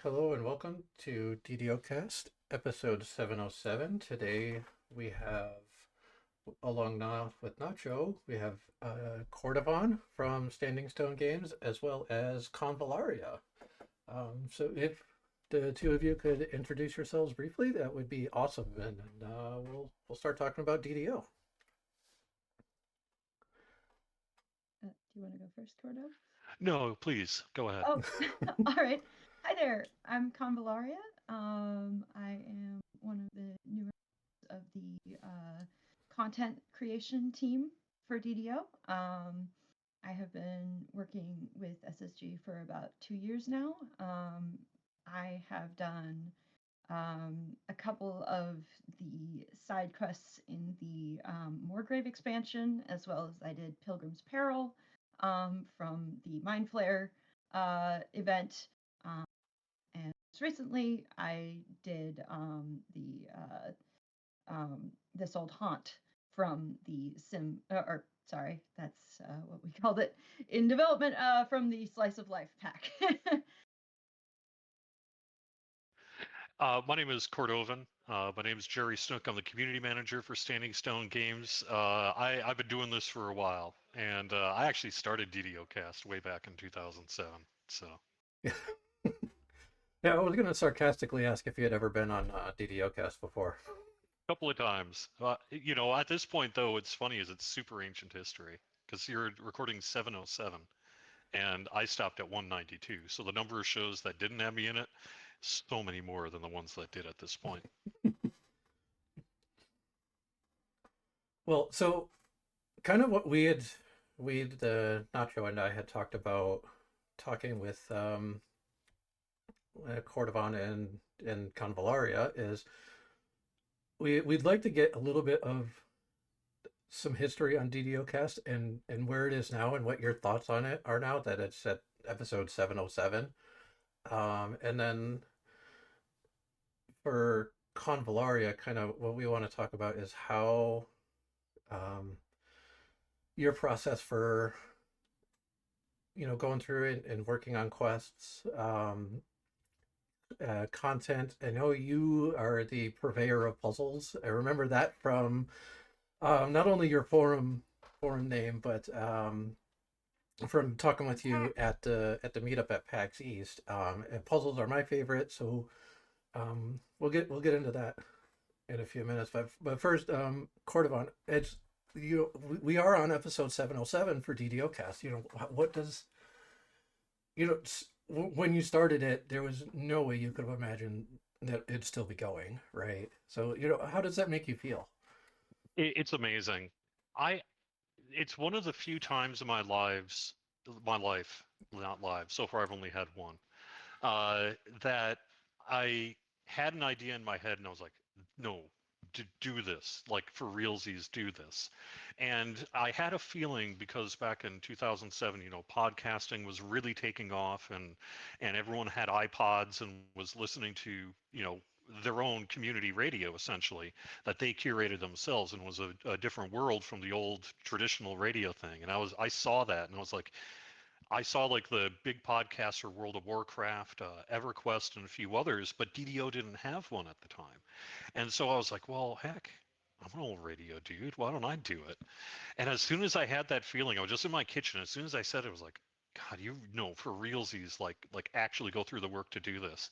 Hello and welcome to DDOCast, episode 707. Today we have, along now with Nacho, we have Cordovon from Standing Stone Games, as well as Convallaria. So if the two of you could introduce yourselves briefly, that would be awesome, and we'll start talking about DDO. Do you want to go first, Cordo? No, please go ahead. Oh, all right. Hi there. I'm Convallaria. I am one of the new members of the content creation team for DDO. I have been working with SSG for about 2 years now. I have done a couple of the side quests in the Moorgrave expansion, as well as I did Pilgrim's Peril from the Mind Flayer event. Um, and recently, I did This Old Haunt from the or sorry, that's what we called it in development from the Slice of Life pack. My name is Cordovon. My name is Jerry Snook. I'm the community manager for Standing Stone Games. I've been doing this for a while, and I actually started DDOcast way back in 2007. So, Yeah, I was going to sarcastically ask if you had ever been on DDOcast before. a couple of times. At this point, though, it's funny is it's super ancient history because you're recording 707, and I stopped at 192. So the number of shows that didn't have me in it, so many more than the ones that did at this point. Well, so kind of what Nacho and I had talked about talking with Cordovon and Convallaria is we'd like to get a little bit of some history on DDOcast and where it is now and what your thoughts on it are now that it's at episode 707. And then for Convallaria, kind of what we want to talk about is how your process for going through it and working on quests, content. I know you are the purveyor of puzzles. I remember that from not only your forum name, but from talking with you at the meetup at PAX East. And puzzles are my favorite, so we'll get into that in a few minutes. But first, Cordovon, it's we are on episode 707 for DDOcast. What does when you started it, there was no way you could have imagined that it'd still be going, right? So how does that make you feel? It's amazing. I it's one of the few times in my life, not live. So far, I've only had one. That I had an idea in my head, and I was like, no, to do this, like for realsies, do this. And I had a feeling because back in 2007, podcasting was really taking off, and everyone had iPods and was listening to, their own community radio essentially that they curated themselves, and was a different world from the old traditional radio thing. And I saw that, and I saw like the big podcasts for World of Warcraft, EverQuest, and a few others, but DDO didn't have one at the time. And so I was like, well, heck, I'm an old radio dude. Why don't I do it? And as soon as I had that feeling, I was just in my kitchen. As soon as I said it, I was like, God, you know, for realsies, like actually go through the work to do this.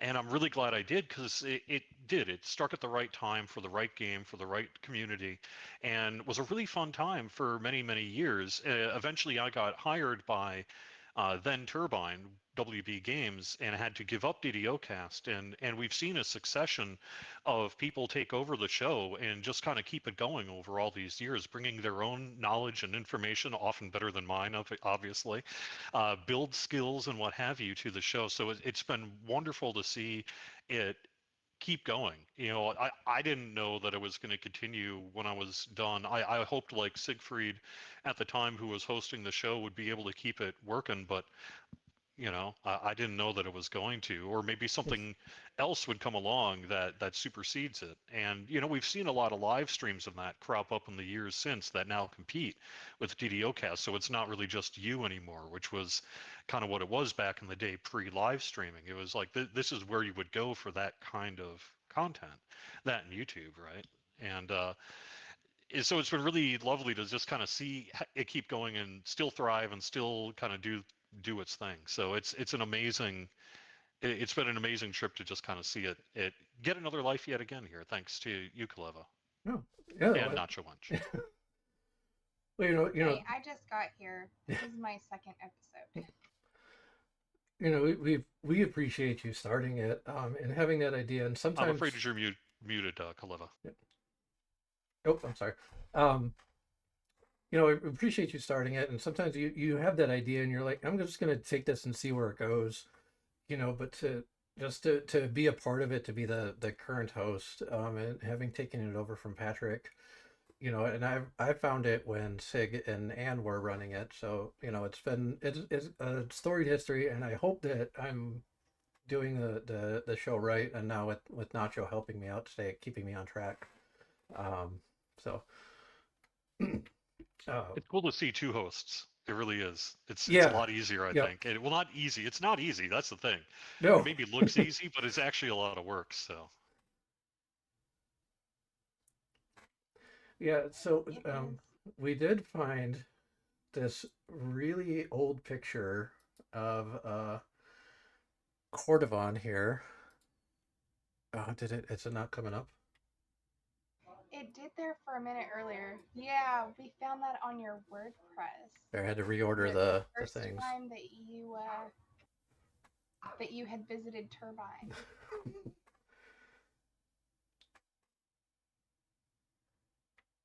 And I'm really glad I did, because it did. It struck at the right time for the right game, for the right community, and was a really fun time for many, many years. Eventually, I got hired by then Turbine, WB Games, and had to give up DDOcast. And we've seen a succession of people take over the show and just kind of keep it going over all these years, bringing their own knowledge and information, often better than mine, obviously, build skills and what have you to the show. So it's been wonderful to see it keep going. I didn't know that it was going to continue when I was done. I hoped like Siegfried at the time, who was hosting the show, would be able to keep it working, but I didn't know that it was going to, or maybe something else would come along that supersedes it. And we've seen a lot of live streams of that crop up in the years since that now compete with DDOcast. So it's not really just you anymore, which was kind of what it was back in the day pre-live streaming. It was like this is where you would go for that kind of content, that and YouTube, right? And so it's been really lovely to just kind of see it keep going and still thrive and still kind of do its thing. So it's an amazing. It's been an amazing trip to just kind of see it get another life yet again here, thanks to you, Kaleva, Oh, yeah. and Nachowench. Well, Hey, I just got here. This is my second episode. we appreciate you starting it and having that idea, and sometimes I'm afraid you're muted, Kaleva. Oh, I'm sorry. I appreciate you starting it, and sometimes you have that idea, and you're like, I'm just gonna take this and see where it goes, but to be a part of it, to be the current host, and having taken it over from Patrick, and I found it when Sig and Ann were running it, so it's a storied history, and I hope that I'm doing the show right, and now with Nacho helping me out, keeping me on track. So It's cool to see two hosts. It really is. It's a yeah, lot easier, I think. Well, not easy. It's not easy. That's the thing. no, It maybe looks easy, but it's actually a lot of work. So yeah. So we did find this really old picture of Cordovon here. Is it not coming up? It did there for a minute earlier. Yeah, we found that on your WordPress. I had to reorder the first things. time that you had visited Turbine.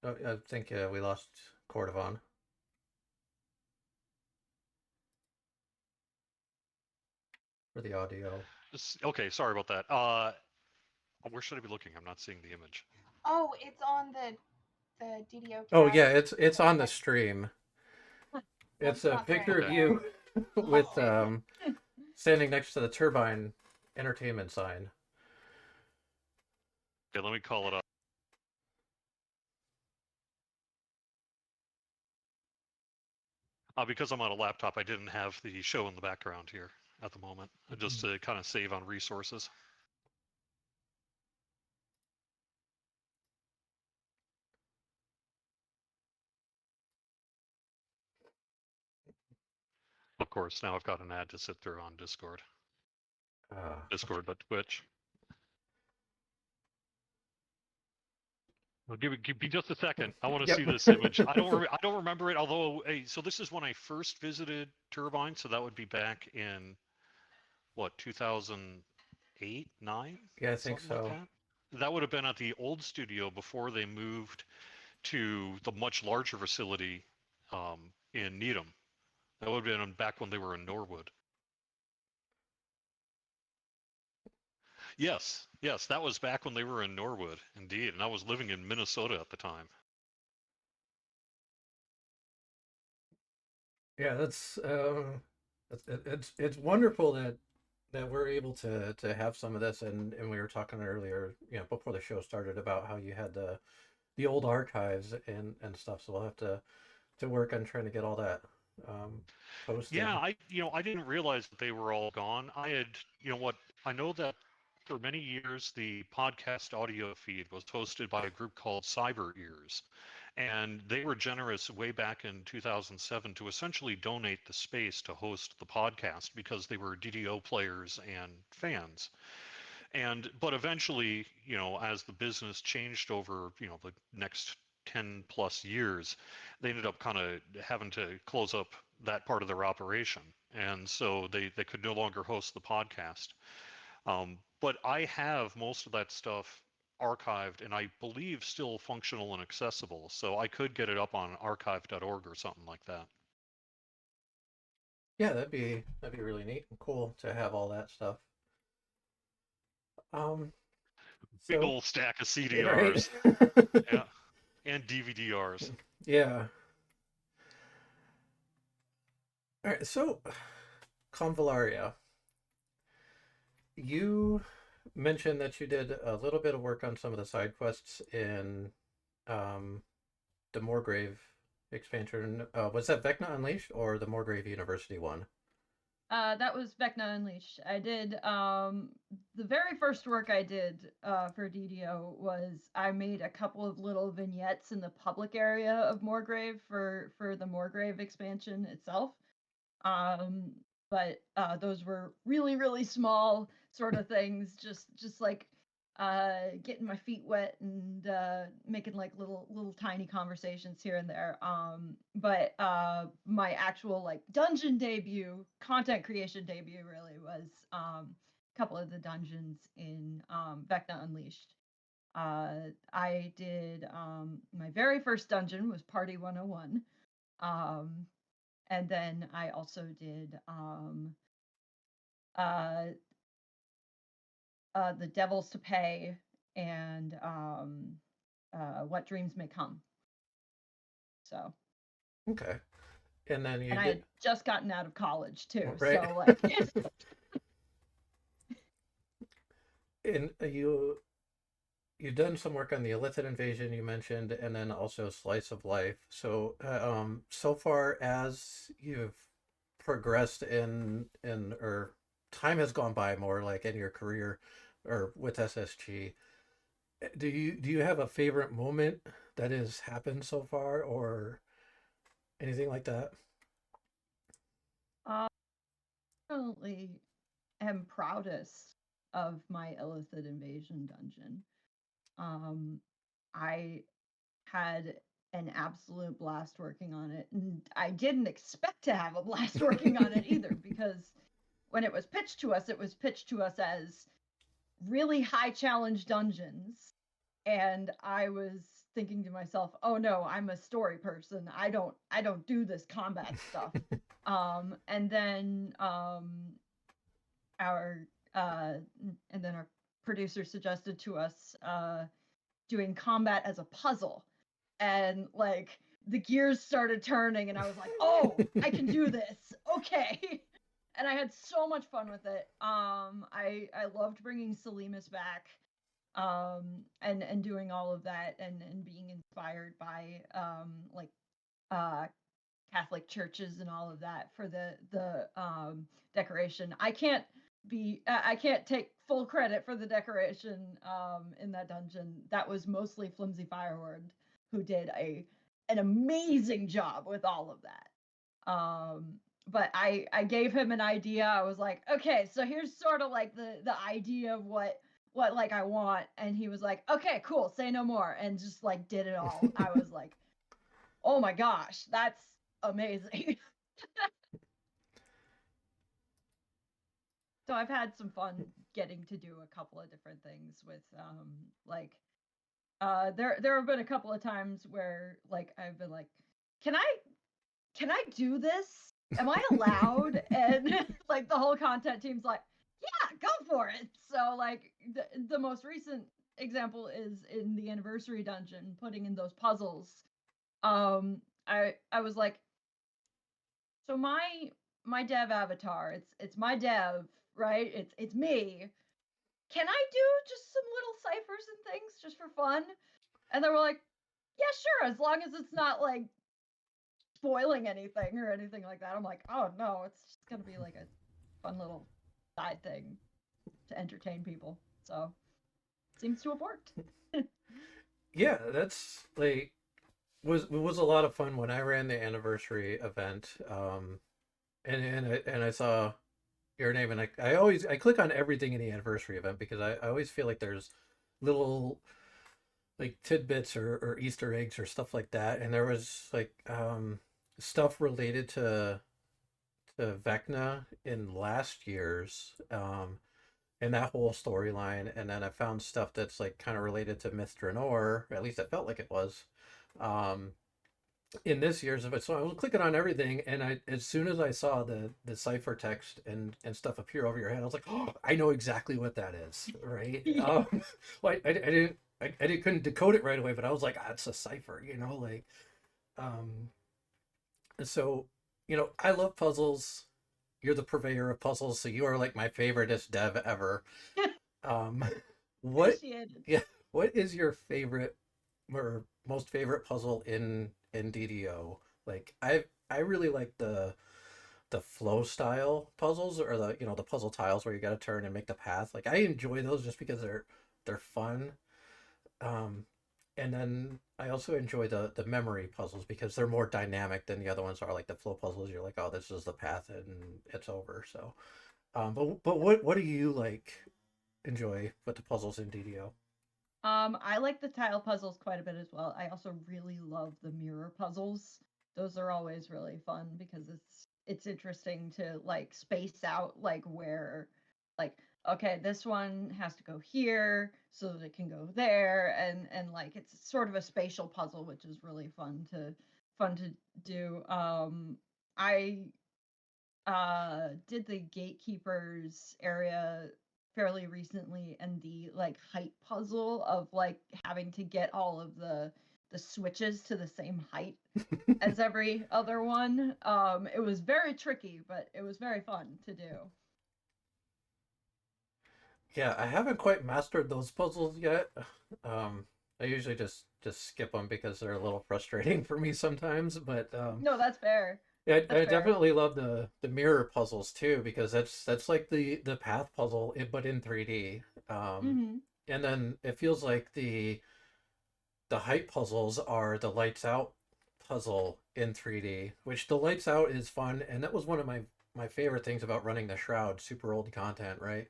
I think we lost Cordovon. For the audio. okay, sorry about that. Where should I be looking? I'm not seeing the image. Oh, it's on the DDO. Oh yeah, it's on the stream. It's a picture of you with standing next to the Turbine Entertainment sign. Okay, let me call it up. Because I'm on a laptop, I didn't have the show in the background here at the moment, just to kind of save on resources. Of course, now I've got an ad to sit through on Discord. Discord, but Twitch. Well, give me just a second. I want to see this image. I don't remember it. Although, so this is when I first visited Turbine. So that would be back in what 2008, 9? Yeah, I think so. Like that would have been at the old studio before they moved to the much larger facility in Needham. That would have been back when they were in Norwood. Yes, that was back when they were in Norwood, indeed, and I was living in Minnesota at the time. Yeah, it's wonderful that we're able to have some of this, and we were talking earlier, before the show started, about how you had the old archives and stuff. So we'll have to work on trying to get all that posted. Yeah, I didn't realize that they were all gone. I know that for many years the podcast audio feed was hosted by a group called Cyber Ears, and they were generous way back in 2007 to essentially donate the space to host the podcast because they were DDO players and fans. But eventually, as the business changed over, the next 10 plus years, they ended up kind of having to close up that part of their operation. And so they could no longer host the podcast. But I have most of that stuff archived and I believe still functional and accessible. So I could get it up on archive.org or something like that. Yeah, that'd be really neat and cool to have all that stuff. Big old stack of CDRs. Right? Yeah. And DVD-Rs. Yeah. All right, so Convallaria, you mentioned that you did a little bit of work on some of the side quests in um, the Moorgrave expansion. Was that Vecna Unleashed or the Moorgrave University one? That was Vecna Unleashed. I did the very first work I did for DDO was I made a couple of little vignettes in the public area of Moorgrave for the Moorgrave expansion itself. But those were really small sort of things, just like getting my feet wet and making like little tiny conversations here and there. But my actual like dungeon debut, content creation debut, really was a couple of the dungeons in Vecna Unleashed. I did my very first dungeon was Party 101. And then I also did The Devils to Pay and What Dreams May Come. So. Okay. And then you and did... I had just gotten out of college too, right. so like. And you've done some work on the Illithid invasion you mentioned, and then also Slice of Life. So so far as you've progressed or time has gone by more like in your career or with SSG, do you have a favorite moment that has happened so far or anything like that? Definitely am proudest of my Illithid invasion dungeon. I had an absolute blast working on it, and I didn't expect to have a blast working on it either, because when it was pitched to us as really high challenge dungeons, and I was thinking to myself, oh no, I'm a story person, I don't do this combat stuff. And then our producer suggested to us doing combat as a puzzle, and like the gears started turning, and I was like, oh, I can do this, okay. And I had so much fun with it. I loved bringing Salimus back, and doing all of that, and being inspired by Catholic churches and all of that for the decoration. I can't take full credit for the decoration in that dungeon. That was mostly Flimsy Fireward, who did an amazing job with all of that. But I gave him an idea. I was like, okay, so here's sort of like the idea of what like I want, and he was like, okay, cool, say no more, and just like did it all. I was like, oh my gosh, that's amazing. So I've had some fun getting to do a couple of different things with there have been a couple of times where like I've been like, can I do this? Am I allowed? And like the whole content team's like, yeah, go for it. So like the most recent example is in the anniversary dungeon, putting in those puzzles. I was like, so my dev avatar, it's my dev, right? It's me. Can I do just some little ciphers and things just for fun? And they were like, yeah, sure, as long as it's not like spoiling anything or anything like that. I'm like, oh no, it's just gonna be like a fun little side thing to entertain people. So seems to have worked. Yeah, that's like was a lot of fun when I ran the anniversary event. And I saw your name, and I click on everything in the anniversary event because I always feel like there's little like tidbits or Easter eggs or stuff like that. And there was like stuff related to Vecna in last year's and that whole storyline, and then I found stuff that's like kind of related to Myth Draenor, at least it felt like it was, in this year's of it. So I was clicking on everything, and as soon as I saw the ciphertext and stuff appear over your head, I was like, oh, I know exactly what that is, right? Yeah. Well, I couldn't decode it right away, but I was like, it's a cipher, like, so, I love puzzles. you're the purveyor of puzzles, so you are like my favoriteest dev ever. Um, what Appreciate it. yeah, what is your favorite or most favorite puzzle in DDO? Like I really like the flow style puzzles or the the puzzle tiles where you got to turn and make the path. Like I enjoy those just because they're fun. Um, and then I also enjoy the memory puzzles because they're more dynamic than the other ones are. Like the flow puzzles, you're like, oh, this is the path and it's over. So, but what do you like enjoy with the puzzles in DDO? I like the tile puzzles quite a bit as well. I also really love the mirror puzzles. Those are always really fun because it's interesting to like space out like where like okay, this one has to go here so that it can go there and like it's sort of a spatial puzzle which is really fun to do. I did the gatekeepers area fairly recently and the like height puzzle of like having to get all of the switches to the same height as every other one. It was very tricky, but it was very fun to do. Yeah, I haven't quite mastered those puzzles yet. Um, I usually just skip them because they're a little frustrating for me sometimes. But No, that's fair. yeah, That's I fair. definitely love the mirror puzzles too because that's like the path puzzle, but in 3D. Hmm. And then it feels like the height puzzles are the lights out puzzle in 3D, which the lights out is fun, and that was one of my favorite things about running the Shroud, super old content, right?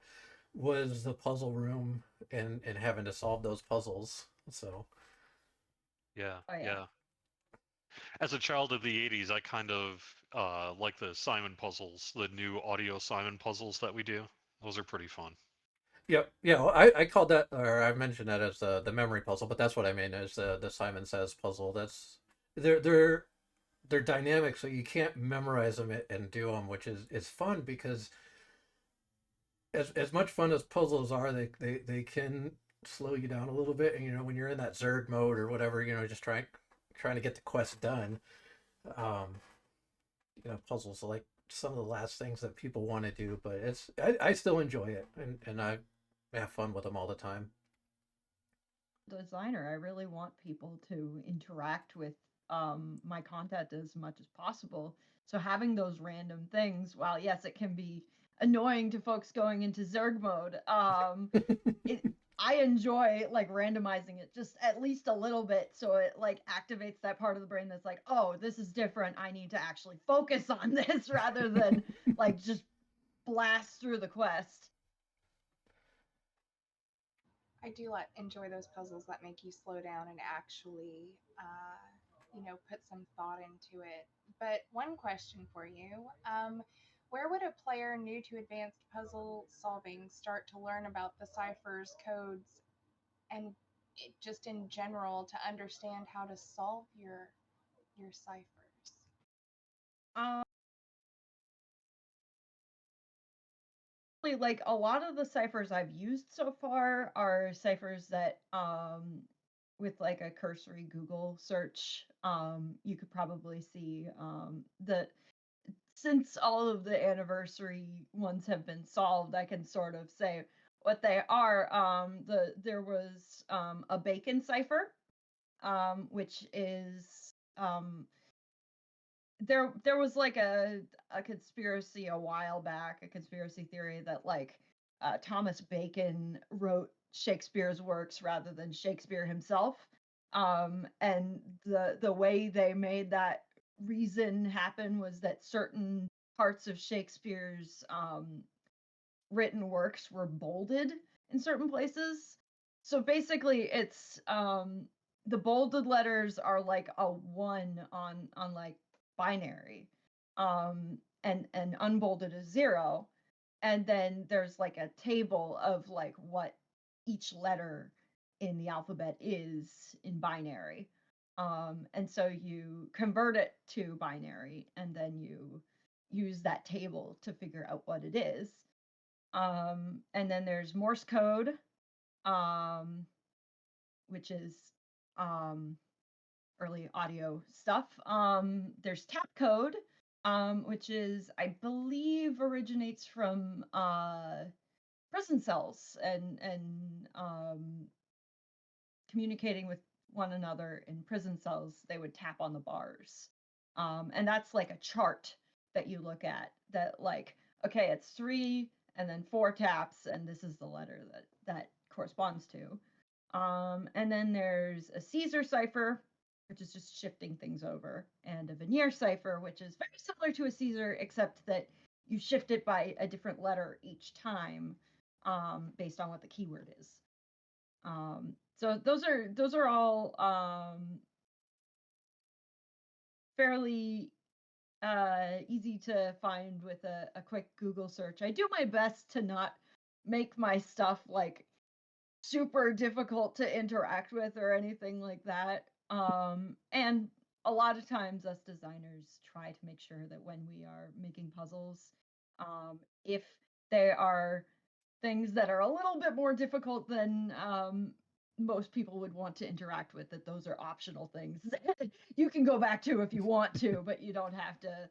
Was the puzzle room and having to solve those puzzles. So Yeah, Oh yeah. yeah. As a child of the 80s, I kind of like the Simon puzzles, the new audio Simon puzzles that we do. Those are pretty fun. yep, yeah. Well, I called that, or I mentioned that as the memory puzzle, but that's what I mean is the Simon Says puzzle. That's they're they're dynamic, so you can't memorize them and do them, which is fun because as much fun as puzzles are, they can slow you down a little bit. And when you're in that Zerg mode or whatever, just trying to get the quest done. Um, puzzles are like some of the last things that people want to do, but I still enjoy it and I have fun with them all the time. Designer, I really want people to interact with my content as much as possible. So having those random things, while yes, it can be annoying to folks going into Zerg mode, it I enjoy like randomizing it just at least a little bit so it like activates that part of the brain that's like, oh, this is different. I need to actually focus on this rather than like just blast through the quest. I do enjoy those puzzles that make you slow down and actually, put some thought into it. But one question for you: where would a player new to advanced puzzle solving start to learn about the ciphers, codes, and just in general to understand how to solve your ciphers? Um, like a lot of the ciphers I've used so far are ciphers that with like a cursory Google search you could probably see that since all of the anniversary ones have been solved, I can sort of say what they are. There was a bacon cipher, which is there was like a conspiracy a while back, a conspiracy theory that like Thomas Bacon wrote Shakespeare's works rather than Shakespeare himself. And the way they made that reason happen was that certain parts of Shakespeare's written works were bolded in certain places. So basically, it's the bolded letters are like a one on like binary, and unbolded is zero, and then there's like a table of like what each letter in the alphabet is in binary. And so you convert it to binary, and then you use that table to figure out what it is. And then there's Morse code, um, which is um, early audio stuff. There's tap code, which is, I believe, originates from prison cells and communicating with one another in prison cells. They would tap on the bars, and that's like a chart that you look at. That like, okay, it's 3 and then 4 taps, and this is the letter that corresponds to. And then there's a Caesar cipher, which is just shifting things over, and a veneer cipher, which is very similar to a Caesar, except that you shift it by a different letter each time, based on what the keyword is. So those are all fairly easy to find with a quick Google search. I do my best to not make my stuff like super difficult to interact with or anything like that. And a lot of times us designers try to make sure that when we are making puzzles, if they are things that are a little bit more difficult than most people would want to interact with, that those are optional things you can go back to if you want to, but you don't have to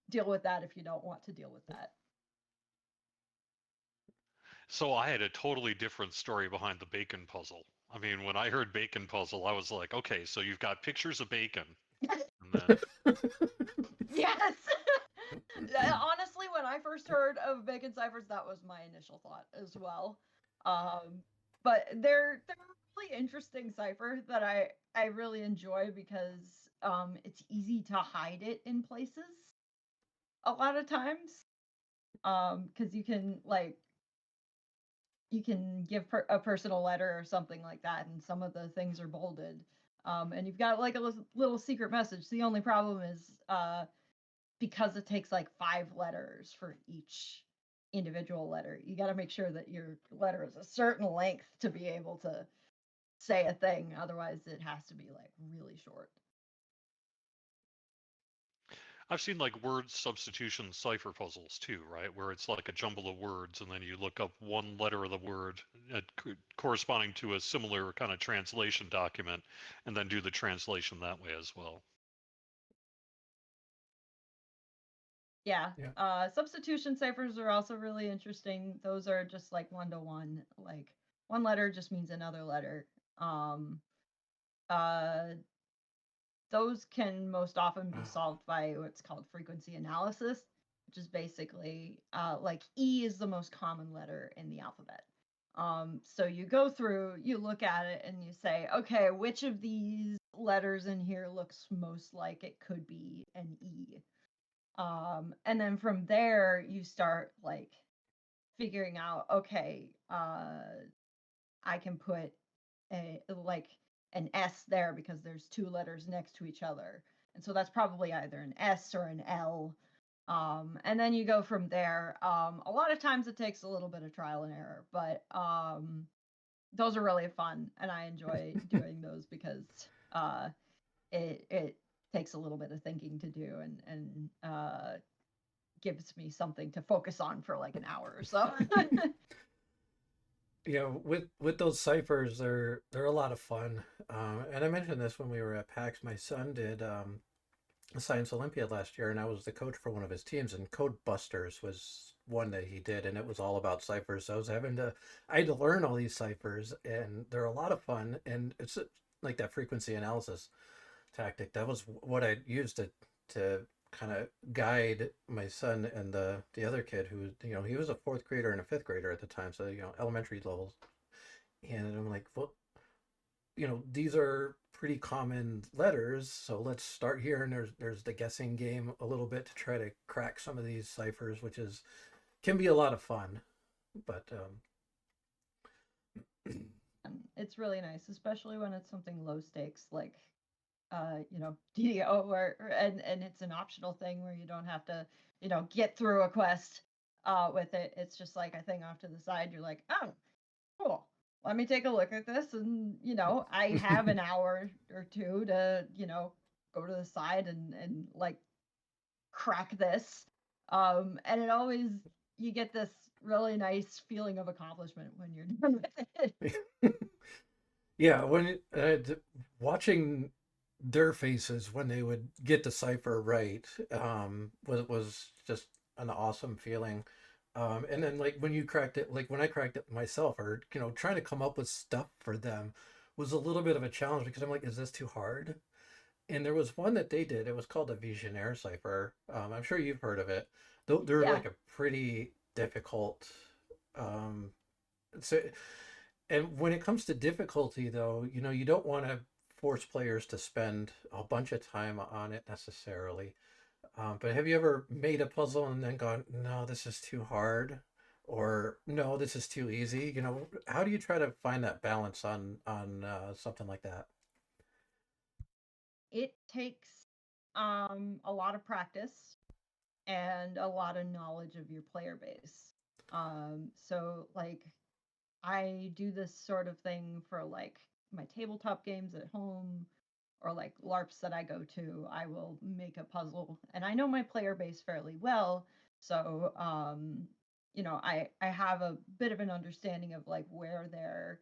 deal with that if you don't want to deal with that. So I had a totally different story behind the bacon puzzle. I mean, when I heard bacon puzzle, I was like, okay, so you've got pictures of bacon. And then... Yes. Honestly, when I first heard of bacon ciphers, that was my initial thought as well. But they're a really interesting cipher that I really enjoy because it's easy to hide it in places a lot of times. Because you can give a personal letter or something like that, and some of the things are bolded. And you've got like a little secret message. The only problem is because it takes like 5 letters for each individual letter, you got to make sure that your letter is a certain length to be able to say a thing. Otherwise, it has to be like really short. I've seen like word substitution cipher puzzles too, right? Where it's like a jumble of words, and then you look up one letter of the word corresponding to a similar kind of translation document, and then do the translation that way as well. Yeah. Substitution ciphers are also really interesting. Those are just like 1-to-1. Like one letter just means another letter. Those can most often be solved by what's called frequency analysis, which is basically like E is the most common letter in the alphabet. So you go through, you look at it, and you say, okay, which of these letters in here looks most like it could be an E? And then from there, you start like figuring out, okay, I can put an S there because there's 2 letters next to each other. And so that's probably either an S or an L. And then you go from there. A lot of times it takes a little bit of trial and error, but those are really fun, and I enjoy doing those because it takes a little bit of thinking to do, and gives me something to focus on for like an hour or so. Yeah, with those ciphers, they're a lot of fun. And I mentioned this when we were at PAX. My son did a Science Olympiad last year, and I was the coach for one of his teams. And Code Busters was one that he did, and it was all about ciphers. So I had to learn all these ciphers, and they're a lot of fun. And it's like that frequency analysis tactic. That was what I used to kind of guide my son and the other kid who, he was a 4th grader and a 5th grader at the time, so elementary levels. And I'm like, well, these are pretty common letters, so let's start here. And there's the guessing game a little bit to try to crack some of these ciphers, which can be a lot of fun. But it's really nice, especially when it's something low stakes like DDO, and it's an optional thing where you don't have to, get through a quest with it. It's just like a thing off to the side. You're like, oh, cool. Let me take a look at this, and I have an hour or 2 to, go to the side and like crack this. And it always, you get this really nice feeling of accomplishment when you're done with it. yeah, when watching their faces when they would get the cipher right was just an awesome feeling. And then like when you cracked it, like when I cracked it myself, or trying to come up with stuff for them was a little bit of a challenge because I'm like, is this too hard? And there was one that they did. It was called the Visionaire cipher. I'm sure you've heard of it. Though they're Yeah. like a pretty difficult. Um, so, and when it comes to difficulty, though, you don't want to force players to spend a bunch of time on it necessarily. But have you ever made a puzzle and then gone, no, this is too hard, or no, this is too easy? How do you try to find that balance on something like that? It takes a lot of practice and a lot of knowledge of your player base. So like I do this sort of thing for like my tabletop games at home or like LARPs that I go to. I will make a puzzle and I know my player base fairly well. So I have a bit of an understanding of like where their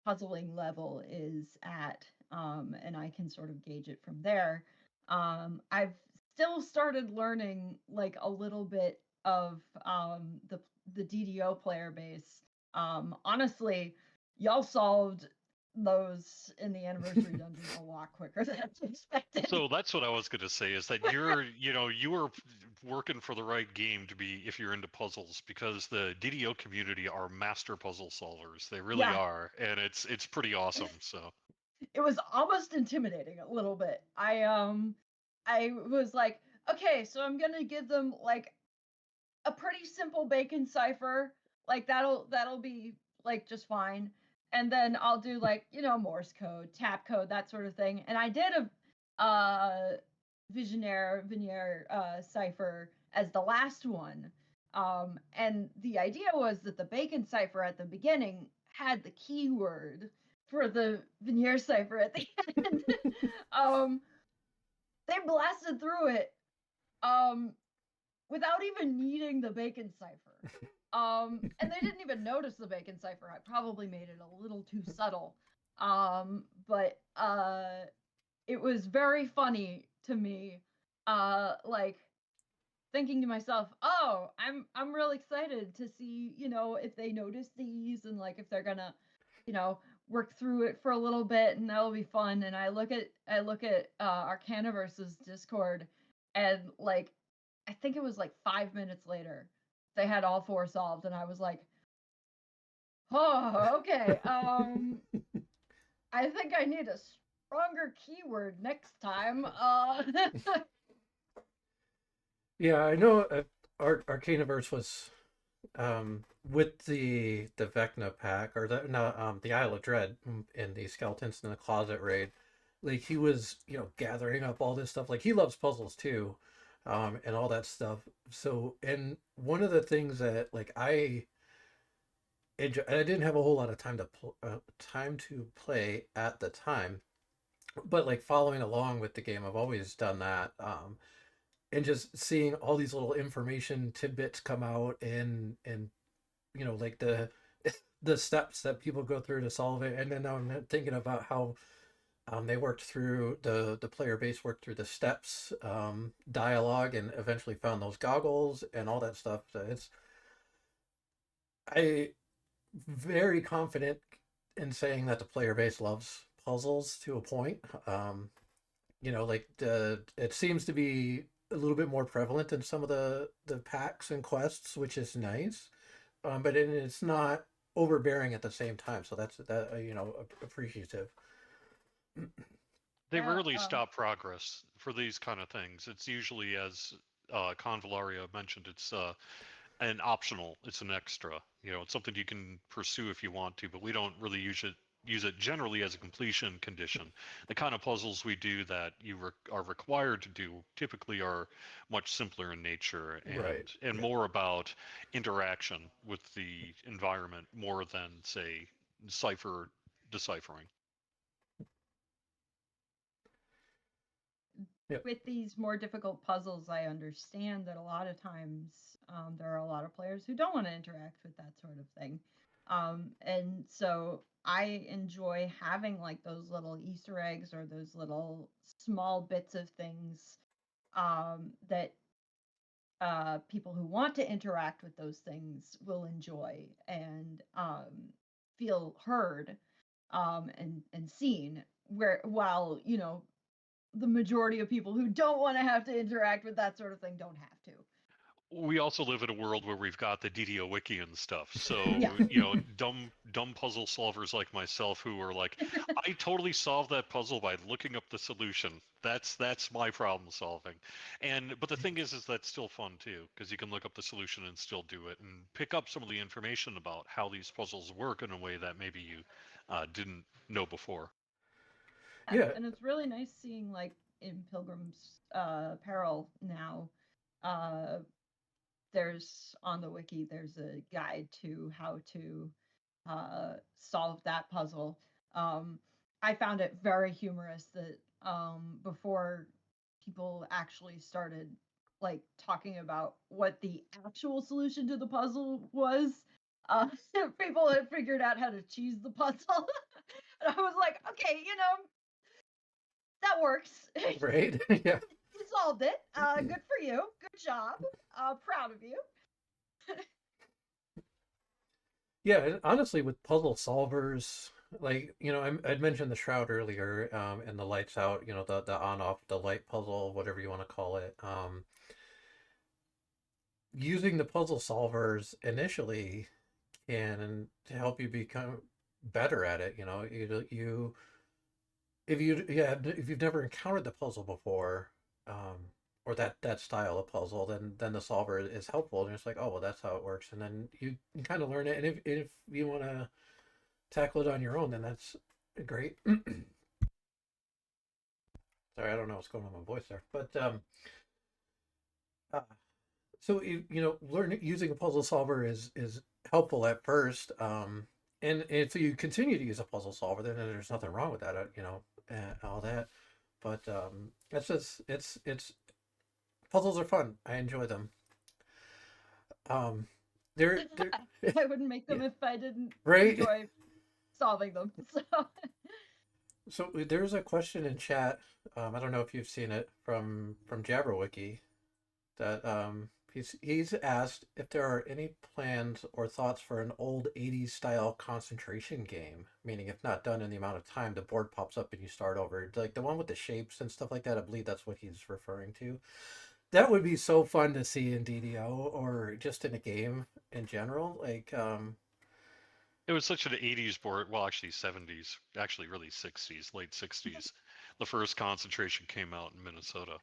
puzzling level is at, and I can sort of gauge it from there. I've still started learning like a little bit of the DDO player base. Honestly, y'all solved those in the anniversary dungeon a lot quicker than I expected. So that's what I was going to say is that you were working for the right game to be if you're into puzzles because the DDO community are master puzzle solvers. They really Yeah. are, and it's pretty awesome. So It was almost intimidating a little bit. I was like, okay, so I'm gonna give them like a pretty simple bacon cipher. Like that'll be like just fine. And then I'll do like, Morse code, tap code, that sort of thing. And I did a Visionaire cipher as the last one. And the idea was that the bacon cipher at the beginning had the keyword for the Vignere cipher at the end. um, they blasted through it without even needing the bacon cipher. And they didn't even notice the bacon cipher. I probably made it a little too subtle. But it was very funny to me. Like thinking to myself, "Oh, I'm really excited to see, if they notice these and like if they're gonna, work through it for a little bit and that'll be fun." And I look at Arcanaverse's Discord and like I think it was like 5 minutes later, they had all four solved, and I was like, "Oh, okay. I think I need a stronger keyword next time." Yeah, I know. Arcanaverse was with the Vecna pack or the Isle of Dread and the Skeletons in the Closet raid. Like he was gathering up all this stuff. Like he loves puzzles too, and all that stuff. So and one of the things that like I didn't have a whole lot of time to play at the time, but like following along with the game, I've always done that. And just seeing all these little information tidbits come out and like the steps that people go through to solve it, and then I'm thinking about how they worked through the player base worked through the steps dialogue and eventually found those goggles and all that stuff. So I very confident in saying that the player base loves puzzles to a point. Like it seems to be a little bit more prevalent in some of the packs and quests, which is nice. But it's not overbearing at the same time. So that's that appreciative. they Yeah, rarely stop progress for these kind of things. It's usually, as Convallaria mentioned, it's an optional. It's an extra. It's something you can pursue if you want to, but we don't really use it generally as a completion condition. The kind of puzzles we do that are required to do typically are much simpler in nature Right. and more about interaction with the environment more than say cipher deciphering. Yep. with these more difficult puzzles, I understand that a lot of times there are a lot of players who don't want to interact with that sort of thing. And so I enjoy having like those little Easter eggs or those little small bits of things that people who want to interact with those things will enjoy and feel heard and seen. Where while the majority of people who don't want to have to interact with that sort of thing don't have to. We also live in a world where we've got the DDO wiki and stuff. So, Yeah. dumb puzzle solvers like myself who are like, I totally solved that puzzle by looking up the solution. That's my problem solving. But the thing is that's still fun too, because you can look up the solution and still do it and pick up some of the information about how these puzzles work in a way that maybe you didn't know before. Yeah. And it's really nice seeing like in Pilgrim's Peril now, there's on the wiki, there's a guide to how to solve that puzzle. I found it very humorous that before people actually started like talking about what the actual solution to the puzzle was, people had figured out how to cheese the puzzle. And I was like, okay, that works. Right. Yeah. You solved it. Good for you. Good job. Proud of you. Yeah, and honestly, with puzzle solvers, like I'd mentioned the shroud earlier, and the lights out, the on off the light puzzle, whatever you want to call it. Using the puzzle solvers initially can to help you become better at it. You if you've never encountered the puzzle before, or that style of puzzle, then the solver is helpful, and it's like, oh well, that's how it works, and then you can kind of learn it. And if you want to tackle it on your own, then that's great. Sorry, I don't know what's going on with my voice there, but uh, so learning using a puzzle solver is helpful at first, and if you continue to use a puzzle solver, then there's nothing wrong with that, and all that. But it's just it's puzzles are fun. I enjoy them. They're I wouldn't make them yeah, if I didn't right. enjoy solving them. So there's a question in chat. I don't know if you've seen it from Jabberwocky that he's asked if there are any plans or thoughts for an old 80s style concentration game, meaning if not done in the amount of time, the board pops up and you start over, like the one with the shapes and stuff like that. I believe that's what he's referring to. That would be so fun to see in DDO or just in a game in general. Like, It was such an 80s board, well, actually 70s, actually really 60s, late 60s. The first concentration came out in Minnesota.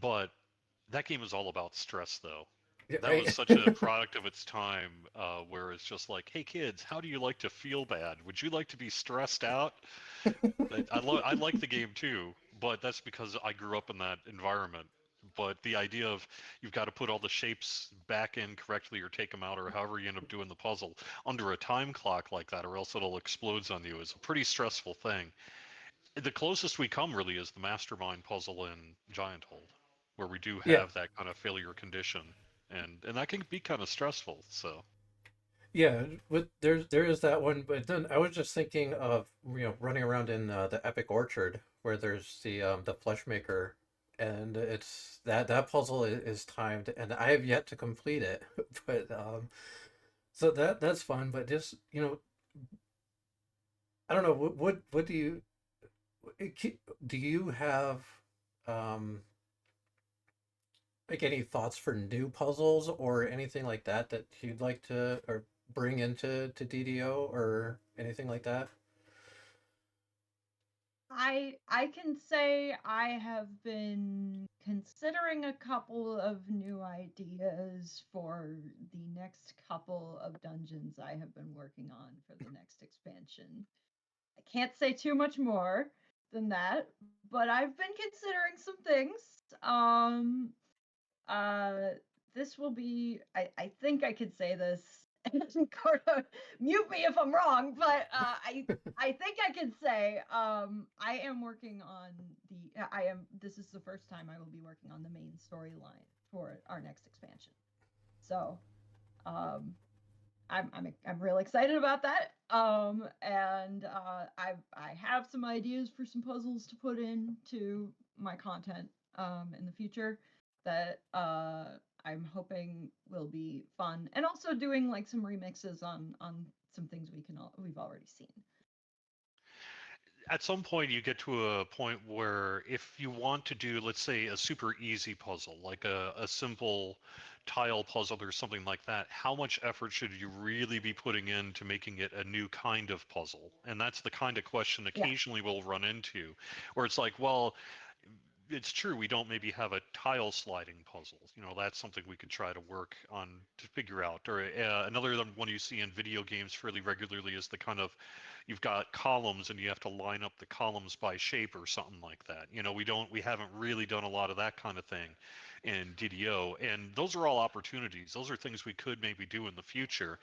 But that game is all about stress, though. yeah, That was right? such a product of its time, where it's just like, hey kids, how do you like to feel bad? Would you like to be stressed out? I like the game too, but that's because I grew up in that environment. But the idea of you've got to put all the shapes back in correctly or take them out or however you end up doing the puzzle under a time clock like that or else it'll explodes on you is a pretty stressful thing. The closest we come really is the mastermind puzzle in Giant Hold, where we do Yeah, have that kind of failure condition, and that can be kind of stressful. So yeah. But there is that one, but then I was just thinking of running around in the Epic Orchard where there's the flesh maker, and it's that puzzle is timed, and I have yet to complete it, but so that's fun. But just I don't know what do you do you have um like any thoughts for new puzzles or anything like that that you'd like to or bring into DDO or anything like that? I can say I have been considering a couple of new ideas for the next couple of dungeons I have been working on for the next expansion. I can't say too much more than that, but I've been considering some things. Um uh this will be I think I could say this and Cordo, mute me if I'm wrong, but I think I can say I am working on this is the first time I will be working on the main storyline for our next expansion. So I'm real excited about that. And I have some ideas for some puzzles to put into my content in the future that I'm hoping will be fun, and also doing like some remixes on some things we've already seen. At some point you get to a point where if you want to do, let's say, a super easy puzzle, like a simple tile puzzle or something like that, how much effort should you really be putting into making it a new kind of puzzle? And that's the kind of question Yeah. occasionally we'll run into, where it's like, well, it's true we don't maybe have a tile sliding puzzle. You know, that's something we could try to work on to figure out. Or another one you see in video games fairly regularly is the kind of, you've got columns and you have to line up the columns by shape or something like that. You know, we haven't really done a lot of that kind of thing in DDO, and those are all opportunities. Those are things we could maybe do in the future.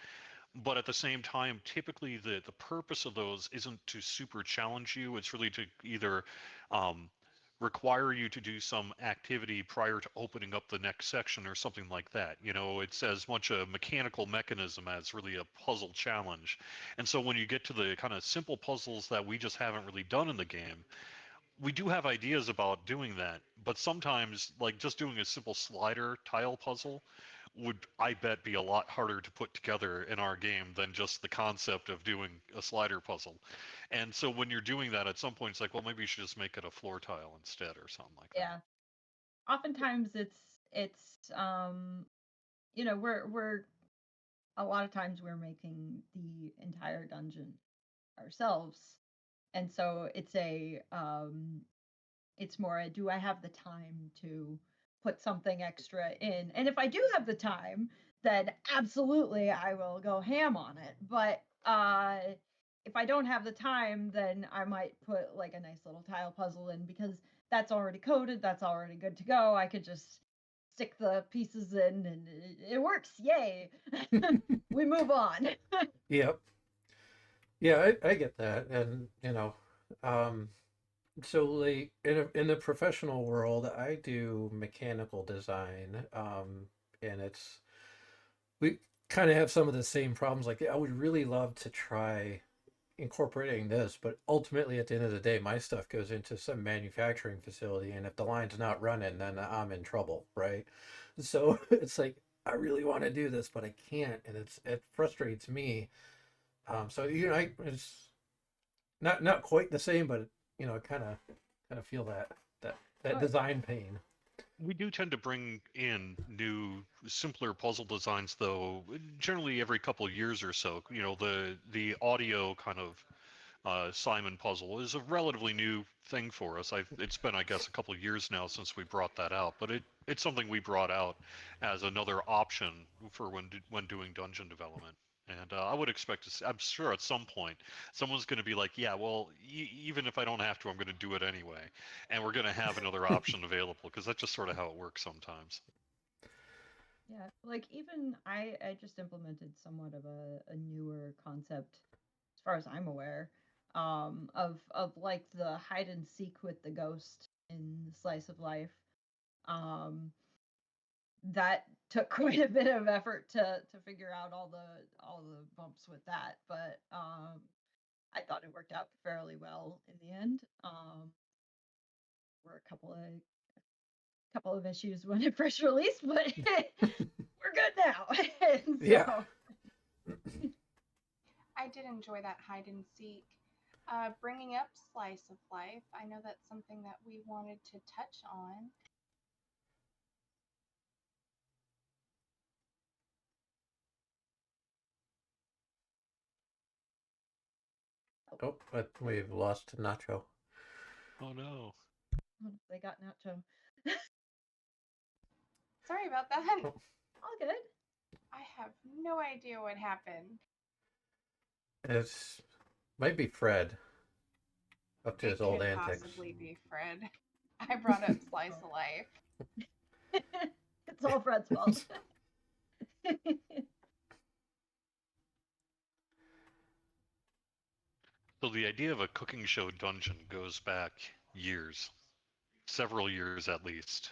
But at the same time, typically the purpose of those isn't to super challenge you. It's really to either require you to do some activity prior to opening up the next section or something like that. You know, it's as much a mechanical mechanism as really a puzzle challenge. And so when you get to the kind of simple puzzles that we just haven't really done in the game, we do have ideas about doing that, but sometimes like just doing a simple slider tile puzzle would, I bet, be a lot harder to put together in our game than just the concept of doing a slider puzzle. And so when you're doing that, at some point it's like, well, maybe you should just make it a floor tile instead or something like that. Yeah. Oftentimes it's you know, we're a lot of times we're making the entire dungeon ourselves, and so it's more a, do I have the time to put something extra in? And if I do have the time, then absolutely I will go ham on it. But if I don't have the time, then I might put like a nice little tile puzzle in, because that's already coded, that's already good to go. I could just stick the pieces in and it works. Yay. We move on. Yep. Yeah, I get that, and um, so like in the professional world, I do mechanical design, and we kind of have some of the same problems. Like, I would really love to try incorporating this, but ultimately at the end of the day, my stuff goes into some manufacturing facility, and if the line's not running, then I'm in trouble, right? So it's like, I really want to do this, but I can't, and it frustrates me. So it's not quite the same, but kind of feel that Oh, design pain. We do tend to bring in new, simpler puzzle designs, though, generally every couple of years or so. You know, the audio kind of Simon puzzle is a relatively new thing for us. It's been, I guess, a couple of years now since we brought that out, but it's something we brought out as another option for when doing dungeon development. And I would expect to see, I'm sure at some point someone's going to be like, yeah, well, even if I don't have to, I'm going to do it anyway. And we're going to have another option available, because that's just sort of how it works sometimes. yeah, like even I just implemented somewhat of a newer concept, as far as I'm aware, of like the hide and seek with the ghost in Slice of Life. Um, that took quite a bit of effort to figure out all the bumps with that, but I thought it worked out fairly well in the end. Were a couple of issues when it first released, but we're good now. And so, Yeah. I did enjoy that hide and seek. Bringing up Slice of Life, I know that's something that we wanted to touch on. Oh, but we've lost Nacho. Oh no. they got Nacho. Sorry about that. Oh. All good. I have no idea what happened. It's might be Fred up to It his old could antics. possibly be Fred. I brought up Slice of Life. It's all Fred's fault. So the idea of a cooking show dungeon goes back years, several years at least.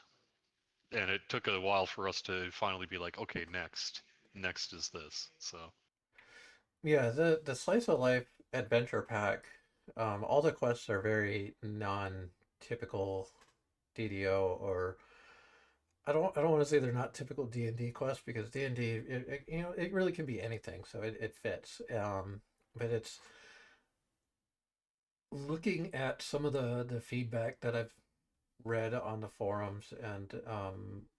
And it took a while for us to finally be like, okay, next is this. So Yeah, the slice of life adventure pack, all the quests are very non-typical DDO, or I don't want to say they're not typical D&D quests, because D&D, it really can be anything, so it fits. But it's looking at some of the feedback that I've read on the forums, and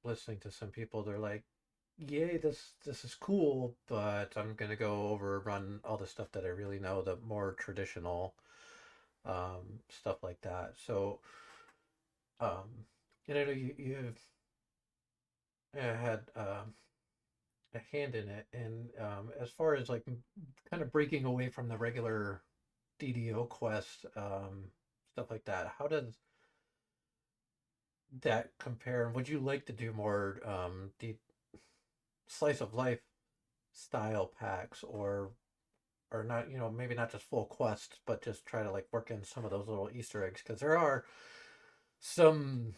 listening to some people, they're like, yay, this is cool, but I'm gonna go overrun all the stuff that I really know, the more traditional stuff like that. So, and I know you've had a hand in it, and as far as like kind of breaking away from the regular DDO quest, stuff like that, how does that compare? Would you like to do more slice of life style packs, or not, maybe not just full quests, but just try to like work in some of those little Easter eggs, because there are some,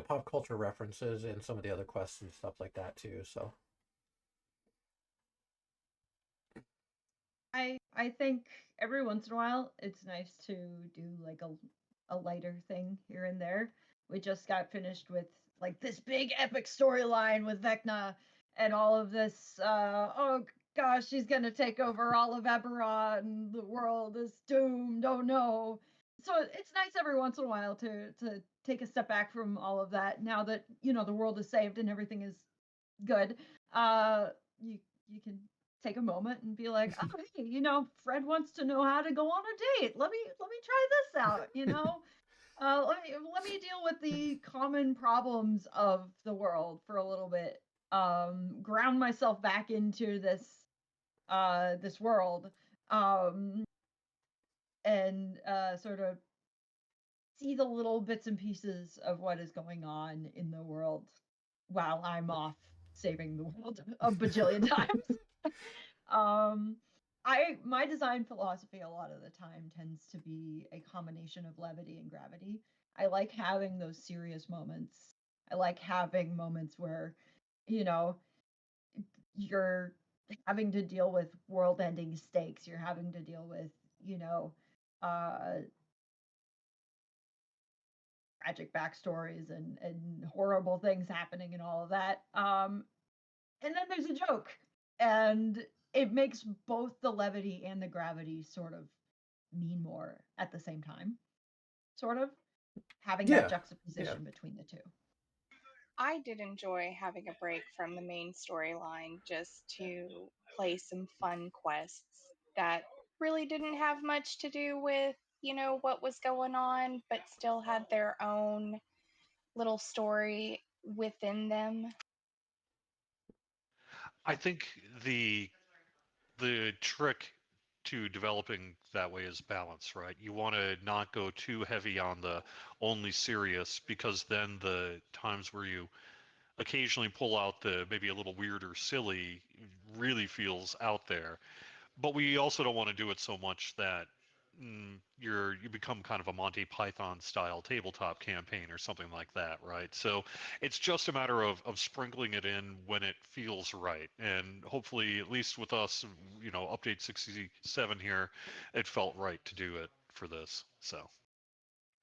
pop culture references in some of the other quests and stuff like that too. So I think every once in a while it's nice to do like a lighter thing here and there. We just got finished with like this big epic storyline with Vecna and all of this oh gosh, she's gonna take over all of Eberron and the world is doomed, oh no. So it's nice every once in a while to take a step back from all of that now that, the world is saved and everything is good. Uh you can take a moment and be like, oh hey, Fred wants to know how to go on a date. Let me try this out. Let me deal with the common problems of the world for a little bit. Ground myself back into this world. Um and sort of see the little bits and pieces of what is going on in the world while I'm off saving the world a bajillion times. Um, my design philosophy a lot of the time tends to be a combination of levity and gravity. I like having those serious moments. I like having moments where, you know, you're having to deal with world-ending stakes. You're having to deal with, uh, tragic backstories and horrible things happening and all of that. And then there's a joke, and it makes both the levity and the gravity sort of mean more at the same time, sort of having that yeah, yeah, juxtaposition between the two. I did enjoy having a break from the main storyline just to play some fun quests that really didn't have much to do with, what was going on, but still had their own little story within them. I think the trick to developing that way is balance, right? You want to not go too heavy on the only serious, because then the times where you occasionally pull out the maybe a little weird or silly really feels out there. But we also don't want to do it so much that you become kind of a Monty Python style tabletop campaign or something like that, right? So it's just a matter of sprinkling it in when it feels right, and hopefully, at least with us, update 67 here, it felt right to do it for this. So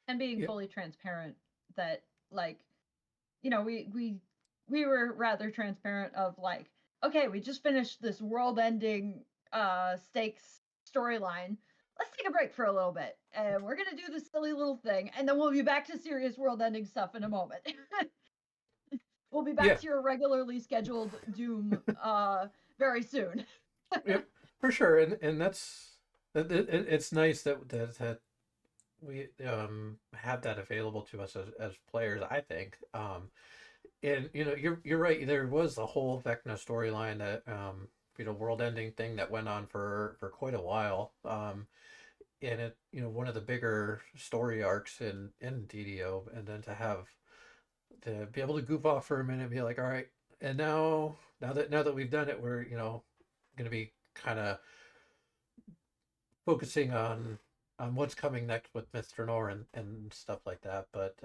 And being yeah, fully transparent that, like, we were rather transparent of like, okay, we just finished this world-ending stakes storyline. Let's take a break for a little bit, and we're gonna do this silly little thing, and then we'll be back to serious world-ending stuff in a moment. We'll be back yeah, to your regularly scheduled Doom very soon. yep, for sure. And it's nice that we have that available to us as players, I think. And you're right. There was the whole Vecna storyline, that world ending thing that went on for quite a while. And it, one of the bigger story arcs in DDO, and then to be able to goof off for a minute and be like, all right, and now that we've done it, we're going to be kind of focusing on what's coming next with Mr. Nor and stuff like that. But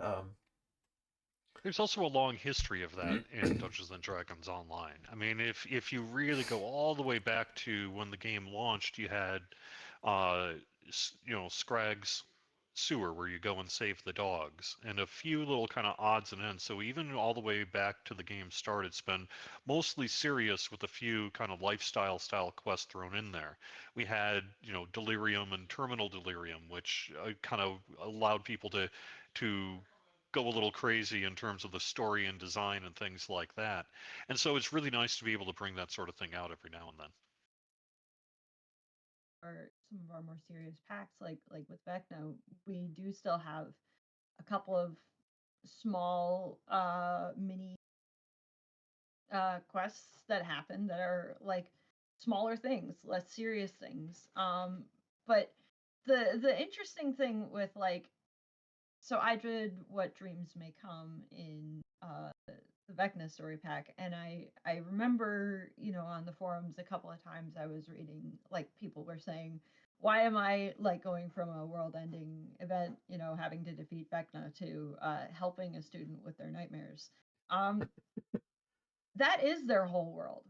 There's also a long history of that in Dungeons and Dragons Online. I mean, if you really go all the way back to when the game launched, you had, Scragg's sewer where you go and save the dogs, and a few little kind of odds and ends. So even all the way back to the game start, it's been mostly serious with a few kind of lifestyle style quests thrown in there. We had, Delirium and Terminal Delirium, which kind of allowed people to go a little crazy in terms of the story and design and things like that. And so it's really nice to be able to bring that sort of thing out every now and then. Or some of our more serious packs, like with Vecna, we do still have a couple of small mini quests that happen that are like smaller things, less serious things. But the interesting thing with like, so I did What Dreams May Come in the Vecna story pack, and I remember, on the forums a couple of times I was reading, like, people were saying, why am I like going from a world-ending event, having to defeat Vecna, to helping a student with their nightmares? That is their whole world.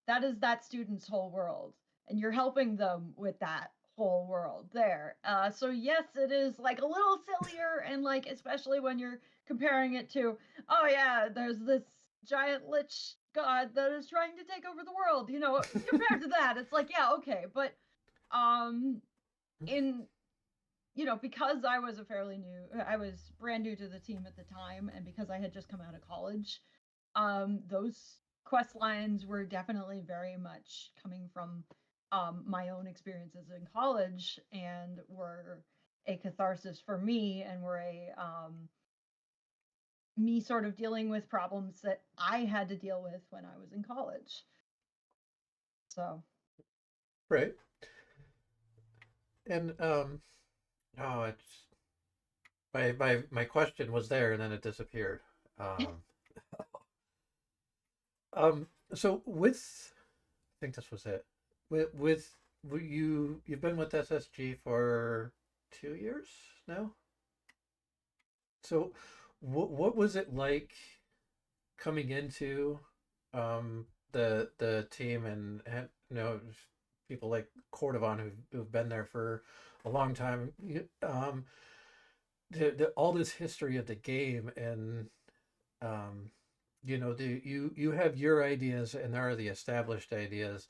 That is that student's whole world, and you're helping them with that whole world there. So yes, it is like a little sillier, and like, especially when you're comparing it to, oh yeah, there's this giant lich god that is trying to take over the world. Compared to that, it's like, yeah, okay, but in because I was I was brand new to the team at the time, and because I had just come out of college, those quest lines were definitely very much coming from my own experiences in college, and were a catharsis for me, and were a me sort of dealing with problems that I had to deal with when I was in college. So Right. And oh, it's my question was there and then it disappeared. Um, so with, I think this was it. With you've been with SSG for 2 years now. So what was it like coming into the team, and people like Cordovon who've been there for a long time, all this history of the game, and you have your ideas and there are the established ideas.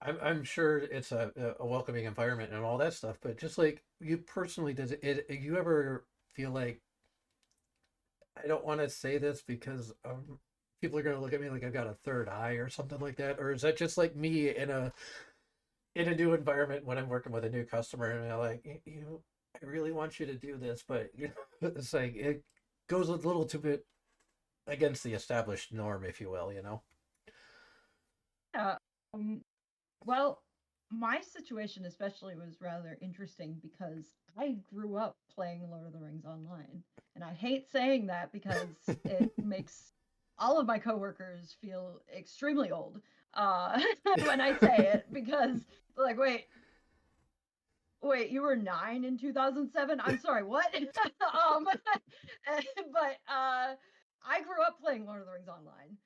I'm sure it's a welcoming environment and all that stuff, but just like you personally, does you ever feel like, I don't want to say this because people are going to look at me like I've got a third eye or something like that, or is that just like me in a new environment when I'm working with a new customer and they're like, I really want you to do this, but it's like it goes a little too bit against the established norm, if you will, yeah. Well, my situation especially was rather interesting because I grew up playing Lord of the Rings online. And I hate saying that because it makes all of my coworkers feel extremely old when I say it, because they're like, wait, you were 9 in 2007? I'm sorry, what? But I grew up playing Lord of the Rings online.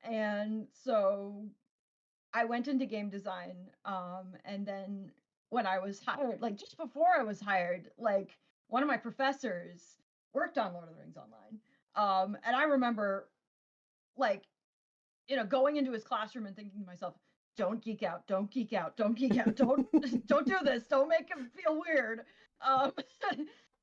And so I went into game design, and then when I was hired, like just before I was hired, like one of my professors worked on Lord of the Rings Online. And I remember, like, going into his classroom and thinking to myself, don't geek out, don't geek out, don't geek out, don't don't do this, don't make him feel weird. Um,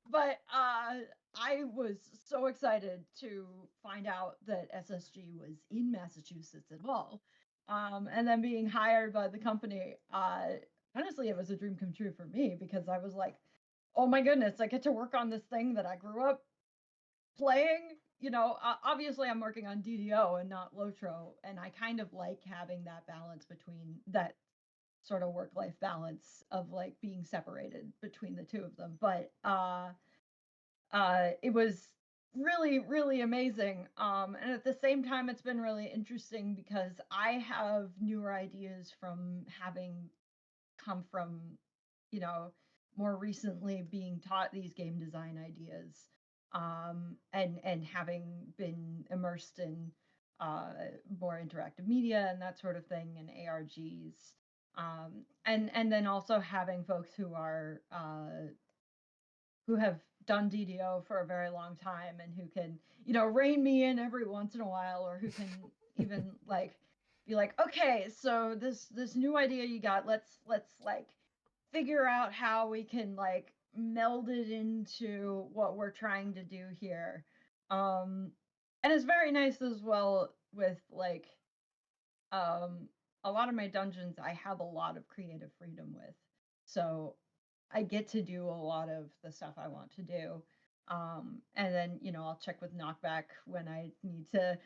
but I was so excited to find out that SSG was in Massachusetts at all. And then being hired by the company, honestly, it was a dream come true for me, because I was like, oh my goodness, I get to work on this thing that I grew up playing. Obviously I'm working on DDO and not Lotro, and I kind of like having that balance, between that sort of work-life balance of like being separated between the two of them. But it was really, really amazing. And at the same time, it's been really interesting because I have newer ideas from having come from, you know, more recently being taught these game design ideas. and having been immersed in more interactive media and that sort of thing, and ARGs, and then also having folks who are who have done DDO for a very long time and who can, rein me in every once in a while, or who can even like be like, okay, so this new idea you got, let's like figure out how we can like meld it into what we're trying to do here. And it's very nice as well with like a lot of my dungeons I have a lot of creative freedom with. So I get to do a lot of the stuff I want to do. And then, I'll check with Knockback when I need to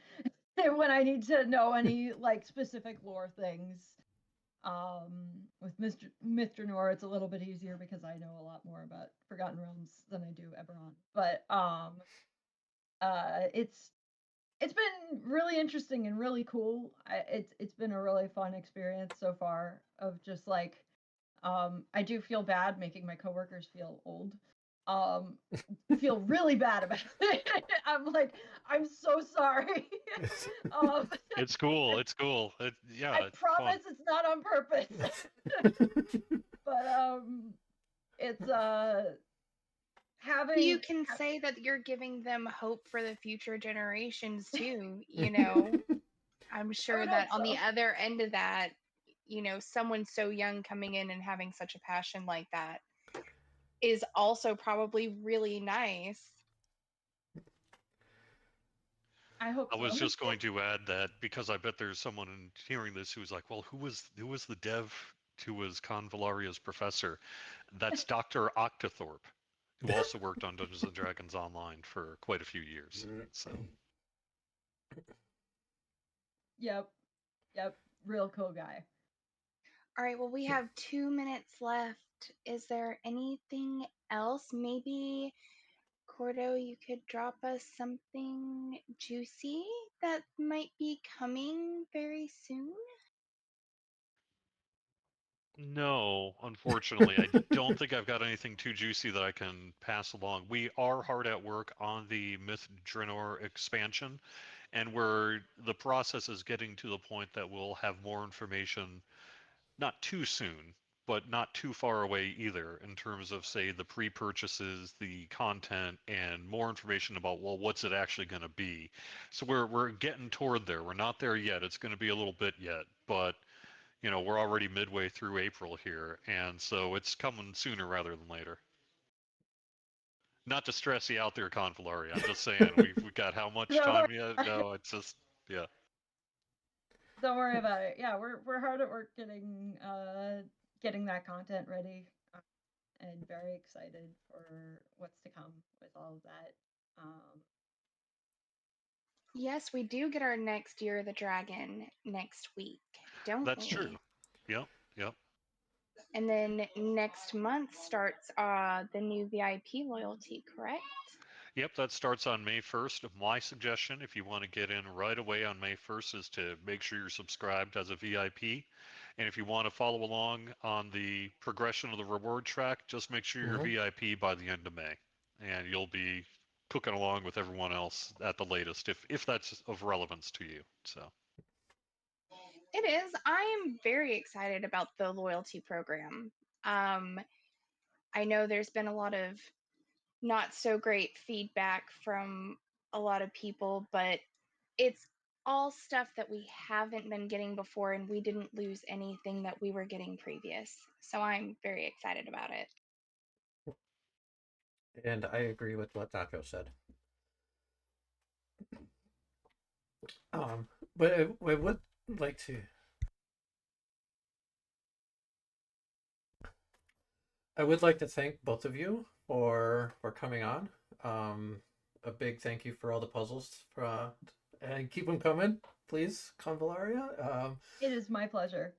when I need to know any like specific lore things. With Mr. Noor, it's a little bit easier because I know a lot more about Forgotten Realms than I do Eberron. But it's been really interesting and really cool. It's been a really fun experience so far of just like I do feel bad making my coworkers feel old. Feel really bad about it. I'm like, I'm so sorry. um, It's cool. It's cool. Yeah, I it's promise fun. it's not on purpose. But it's having You can say that you're giving them hope for the future generations too, you know. I'm sure that on the other end of that, someone so young coming in and having such a passion like that is also probably really nice. I hope I was so. just going to add that because I bet there's someone hearing this who's like, well, who was the dev who was Convallaria's professor? That's Dr. Octothorpe, who also worked on Dungeons and Dragons Online for quite a few years. So Yep. Real cool guy. All right, well, we have 2 minutes left. Is there anything else? Maybe, Cordo, you could drop us something juicy that might be coming very soon? no, unfortunately, I don't think I've got anything too juicy that I can pass along. We are hard at work on the Myth Draenor expansion, and the process is getting to the point that we'll have more information not too soon, but not too far away either in terms of, say, the pre-purchases, the content, and more information about, well, what's it actually going to be. So we're getting toward there. We're not there yet. It's going to be a little bit yet, but we're already midway through April here, and so it's coming sooner rather than later. Not to stress you out there, Convallaria. I'm just saying we've got how much time yet? No, it's just yeah. Don't worry about it. Yeah, we're hard at work getting that content ready, and very excited for what's to come with all of that. Yes, we do get our next Year of the Dragon next week, don't That's we? true. Yep. And then next month starts the new VIP loyalty, correct? Yep, that starts on May 1st. My suggestion, if you want to get in right away on May 1st, is to make sure you're subscribed as a VIP. And if you want to follow along on the progression of the reward track, just make sure you're VIP by the end of May. And you'll be cooking along with everyone else at the latest, if that's of relevance to you. So It is. I am very excited about the loyalty program. I know there's been a lot of not so great feedback from a lot of people, but it's all stuff that we haven't been getting before, and we didn't lose anything that we were getting previous. So I'm very excited about it. And I agree with what Taco said. But I would like to. I would like to thank both of you for coming on. A big thank you for all the puzzles, and keep them coming, please, Convallaria. It is my pleasure.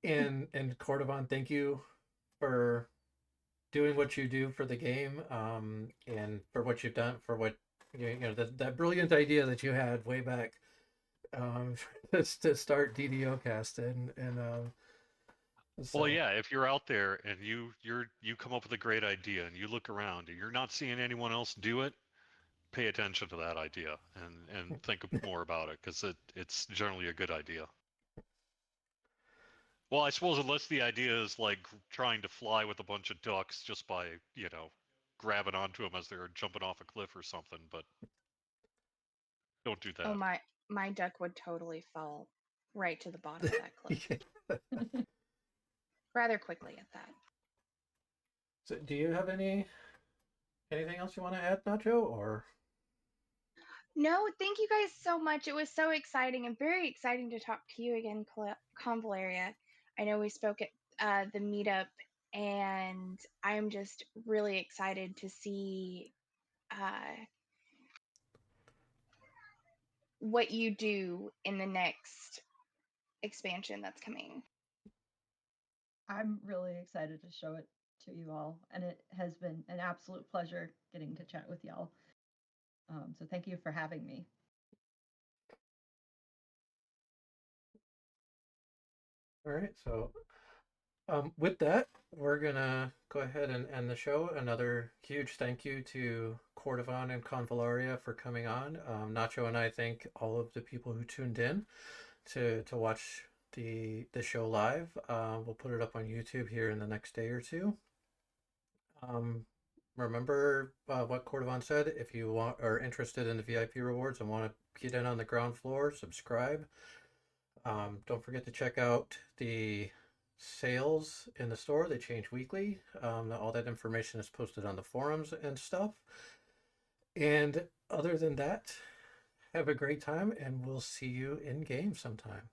And Cordovan, thank you for doing what you do for the game, and for what you've done, for what that brilliant idea that you had way back, to start DDOcast and so. Well, yeah, if you're out there and you come up with a great idea and you look around and you're not seeing anyone else do it, pay attention to that idea and think more about it, because it's generally a good idea. Well, I suppose unless the idea is like trying to fly with a bunch of ducks just by, grabbing onto them as they're jumping off a cliff or something, but don't do that. Oh, my duck would totally fall right to the bottom of that cliff. Rather quickly at that. So, do you have anything else you want to add, Nacho, or? No, thank you guys so much. It was so exciting and very exciting to talk to you again, Convallaria. I know we spoke at the meetup, and I'm just really excited to see what you do in the next expansion that's coming. I'm really excited to show it to you all, and it has been an absolute pleasure getting to chat with y'all. So thank you for having me. All right, so with that, we're gonna go ahead and end the show. Another huge thank you to Cordovon and Convallaria for coming on. Nacho and I thank all of the people who tuned in to watch the show live. We'll put it up on YouTube here in the next day or two. Remember what Cordovon said. If you are interested in the VIP rewards and want to get in on the ground floor, subscribe. Don't forget to check out the sales in the store. They change weekly. All that information is posted on the forums and stuff. And other than that, have a great time, and we'll see you in game sometime.